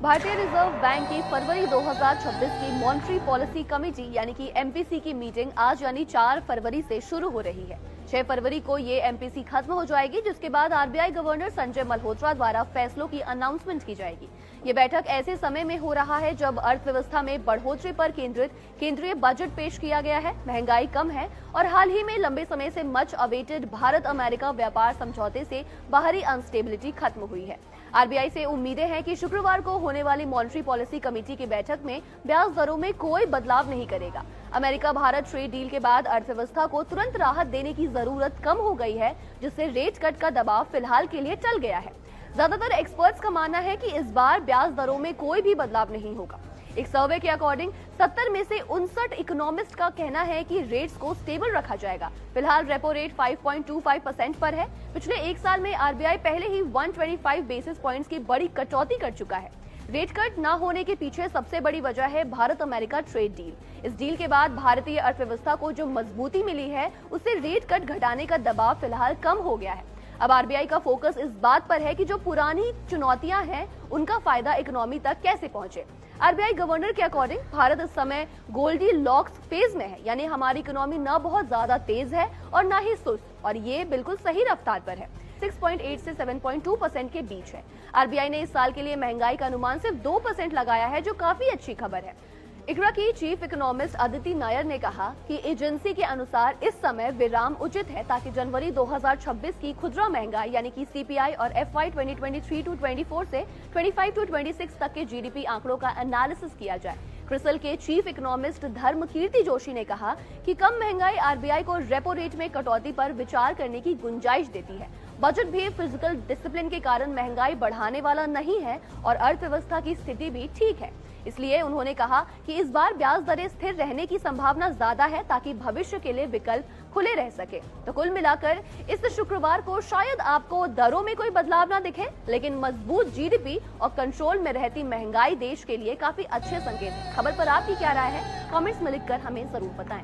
भारतीय reserve bank की फरवरी 2026 की मॉनेटरी पॉलिसी कमेटी यानी कि एमपीसी की मीटिंग आज यानी 4 फरवरी से शुरू हो रही है। 6 फरवरी को ये एमपीसी खत्म हो जाएगी, जिसके बाद आरबीआई गवर्नर संजय मल्होत्रा द्वारा फैसलों की अनाउंसमेंट की जाएगी। ये बैठक ऐसे समय में हो रहा है जब अर्थव्यवस्था में बढ़ोतरी पर केंद्रित केंद्रीय बजट पेश किया गया है, महंगाई कम है और हाल ही में लंबे समय से मच अवेटेड भारत अमेरिका व्यापार समझौते से बाहरी अनस्टेबिलिटी खत्म हुई है। आरबीआई से उम्मीदें हैं कि शुक्रवार को होने वाली मॉनेटरी पॉलिसी कमेटी की बैठक में ब्याज दरों में कोई बदलाव नहीं करेगा। अमेरिका भारत ट्रेड डील के बाद अर्थव्यवस्था को तुरंत राहत देने की जरूरत कम हो गई है, जिससे रेट कट का दबाव फिलहाल के लिए टल गया है। ज्यादातर एक्सपर्ट्स का मानना है कि इस बार ब्याज दरों में कोई भी बदलाव नहीं होगा। एक सर्वे के अकॉर्डिंग 70 में से 59 इकोनॉमिस्ट का कहना है कि रेट्स को स्टेबल रखा जाएगा। फिलहाल रेपो रेट 5.25% पर है। पिछले एक साल में आरबीआई पहले ही 125 बेसिस पॉइंट्स की बड़ी कटौती कर चुका है। रेट कट न होने के पीछे सबसे बड़ी वजह है भारत अमेरिका ट्रेड डील। इस डील के बाद भारतीय अर्थव्यवस्था को जो मजबूती मिली है, उससे रेट कट घटाने का दबाव फिलहाल कम हो गया है। अब आरबीआई का फोकस इस बात पर है कि जो पुरानी चुनौतियां हैं, उनका फायदा इकोनॉमी तक कैसे पहुंचे। आरबीआई गवर्नर के अकॉर्डिंग भारत इस समय गोल्डी लॉक्स फेज में है, यानी हमारी इकोनॉमी न बहुत ज्यादा तेज है और न ही सुस्त, और ये बिल्कुल सही रफ्तार पर है। 6.8 से 7.2% के बीच है। आरबीआई ने इस साल के लिए महंगाई का अनुमान सिर्फ 2% लगाया है, जो काफी अच्छी खबर है। इकरा की चीफ इकोनॉमिस्ट अदिति नायर ने कहा कि एजेंसी के अनुसार इस समय विराम उचित है ताकि जनवरी 2026 की खुदरा महंगाई यानी कि सीपीआई और एफवाई 2023-24 से 25-26 तक के जीडीपी आंकड़ों का एनालिसिस किया जाए। क्रिसल के चीफ इकोनॉमिस्ट धर्मकीर्ति जोशी ने कहा कि कम महंगाई आरबीआई को रेपो रेट में कटौती पर विचार करने की गुंजाइश देती है। बजट भी फिजिकल डिसिप्लिन के कारण महंगाई बढ़ाने वाला नहीं है और अर्थव्यवस्था की स्थिति भी ठीक है। इसलिए उन्होंने कहा कि इस बार ब्याज दरें स्थिर रहने की संभावना ज्यादा है ताकि भविष्य के लिए विकल्प खुले रह सके। तो कुल मिलाकर इस शुक्रवार को शायद आपको दरों में कोई बदलाव ना दिखे, लेकिन मजबूत जीडीपी और कंट्रोल में रहती महंगाई देश के लिए काफी अच्छे संकेत है। खबर पर आपकी क्या राय है, कमेंट्स में लिखकर हमें जरूर बताएं।